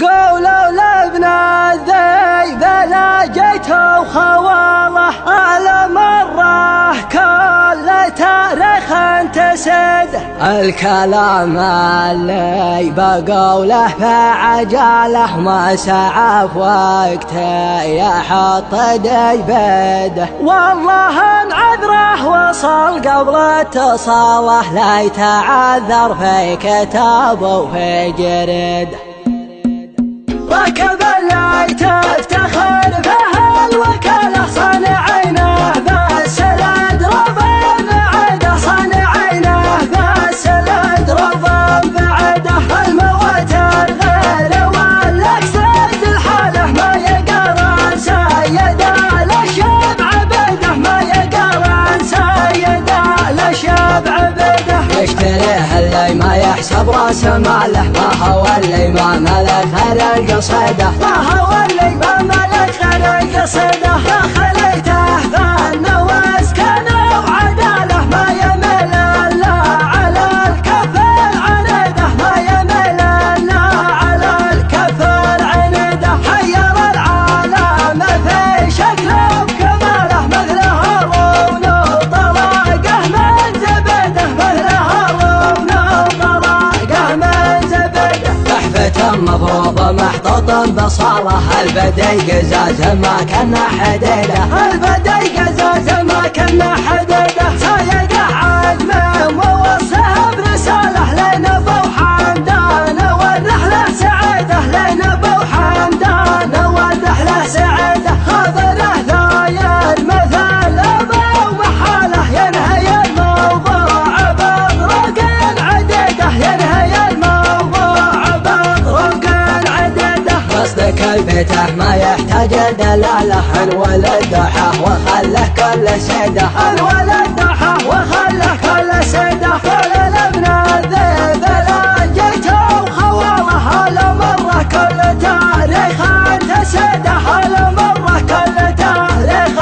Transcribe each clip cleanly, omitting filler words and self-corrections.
قولوا لابنا الذيب لا جيت وخواله على مره كل تاريخ تسد الكلام اللي بقوله فعجاله ما سعف وقته يحط ديبده والله ان عذره وصل قبل اتصاله لا يتعذر في كتاب وفي جريده ركب اللي تفتخر به الوكالة صنعينه بس الأدرب بعده صنعينه بس الأدرب بعده الموت الغير والأكسد الحاله ما يقرن سيدا للشبع عبده ما يقرن سيدا للشبع عبده يشتريه اللي ما يحسب راس ماله ما هو اللي ما ملك القصيدة ما هو اللي ما ملك القصيدة يا خليته فن واسكن وعداله ما يمل الا على الكف العنيده ما يمل الا على الكف العنيده حير العالم في شكله وكماله مثل هارون وطلاقه من زبده مثل هارون وطلاقه من زبده تحفة مفروضة محطوط بصالة البدي قزاز ما كنا حديده البدي قزاز ما كنا حديده سايق عدم ووصه برساله لين ابو حمدان والرحلة سعيده لين ابو حمدان والرحلة سعيده خبره ثاير مثل ابو محاله ينهي الموضوع بطرق عديده ينهي الموضوع بطرق عديده قصدك الفتح ما يحتاج دلاله الولد دحاه وخله كل سيده الولد دحاه وخله كل سيده قال لابنا الذيب لا جيت وخواله على مره كل تاريخ تسده على مره كل تاريخ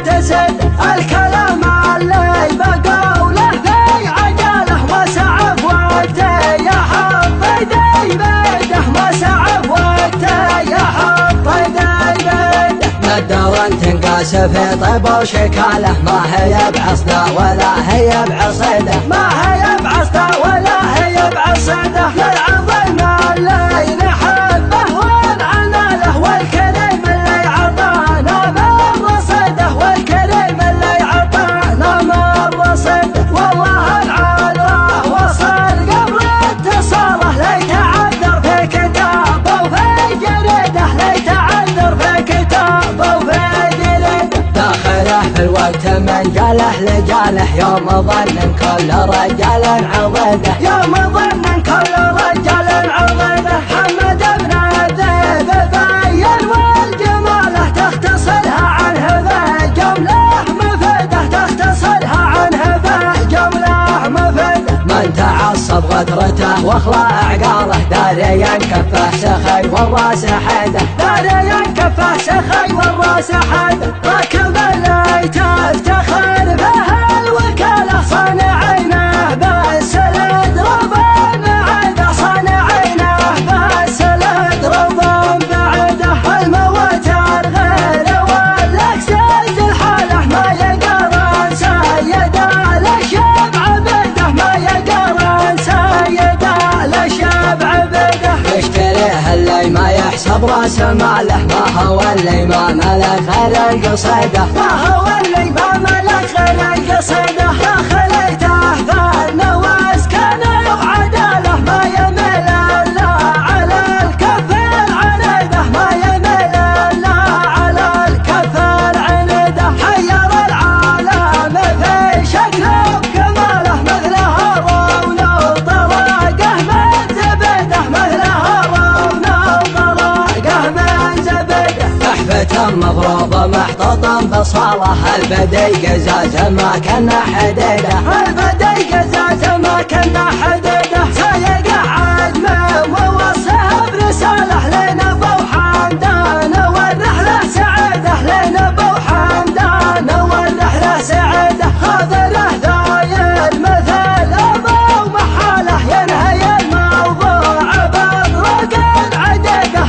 تسده الكلام اللي بقوله في عجاله ما سعف وقته يحط ديبده ما سعف وقته يحط ديبده ندور تنقاس في طيب وشكاله ما هي بعصده ولا هي بعصيده ما هي بعصده ولا هي بعصيده للعظيم اللي نحبه ونعنى له والكريم اللي عطانا من رصيده والكريم اللي عطانا من رصيده والله العذراء وصل قبل اتصاله ليتعذر في كتابه وفي جريده ليتعذر في كتابه وفي جريده داخله في الوقت من جاله لجاله يوم ظن كل رجال عضيده يوم ظن كل رجال عضيده حمد بن الذيب بين والجماله تختصرها عنه في جمله مفيده تختصرها عنه في جمله مفيده من تعصب غدرته واخلى اعقاله داريا كفه سخي والراس حيده داريا كفه سخي والراس حيده ركب اللي تفتخر به الوكاله صنعينه بس الادرب بعده صنعينه بس الادرب بعده الموت الغير والاكسد الحاله ما يقرن سيدا للشبع عبده ما يقرن سيدا للشبع عبده يشتريه اللي ما يحسب راس ماله ما هو اللي ما ملك القصيده ما هو اللي ما ملك القصيده يا خليته فن واسكن وعداله ما يمل الا على الكف العنيده ما يمل الا على الكف العنيده حير العالم في شكله وكماله مثل هارون وطلاقه من زبده مثل هارون وطلاقه من زبده تحفة مفروضة محطوطا بصالة البدي قزاز ما كنا حديده البدي قزاز ما كنا حديده سايق عدم ووصه برساله لين ابو حمدان والرحلة سعيده لين ابو حمدان والرحلة سعيده خبره ثاير مثل ابو محاله ينهي الموضوع بطرق عديده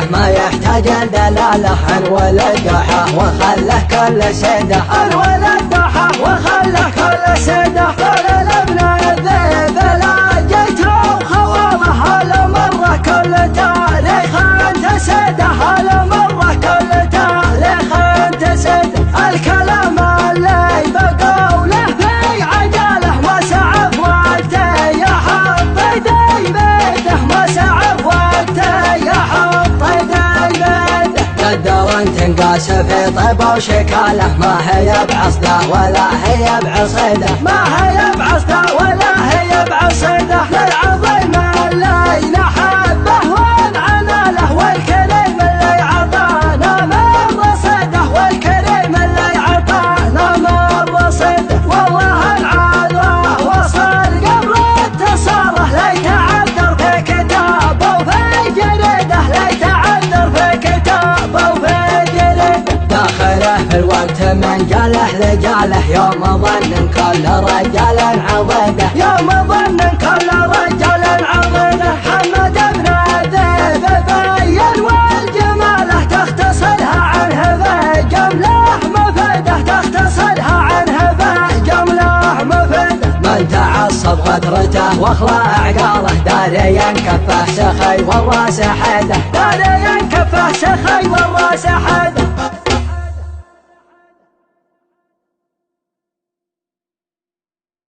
قصيده ما يحتاج دلاله انولد ضحى وخله كل سيده انولد ضحى وخله كل سيده قال الابناء الذيب لا جيت وخواله على مره كل تاريخ انت سيده على مره كل تاريخ انت سيده الكلام اللي بقوله في عجاله ما سعف وقته يحط يدي بيده ما سعف وقته يحط يدي بيده قدر تنقاس في طيبه وشكاله ما هي بعصده ولا هي بعصيده ما هي بعصده ولا هي بعصيده للعظيم اللي نحبه ونعناله والكريم اللي عطانا من رصيده والكريم اللي عطانا من رصيده والله العذراء وصل قبل اتصاله لا يتعذر في كتابه وفي جريده لا يتعذر في كتابه وفي جريده داخله في الوقت من جاله رجاله يوم ظن كل رجال عضيده يوم ظن كل رجال عضيده حمد ابن الذيب بين والجماله تختصرها عنه في جمله مفيده تختصرها عنه في جمله مفيده من تعصب غدرته واخلع عقاله داريا كفه سخي والراس حيده داريا كفه سخي والراس حيده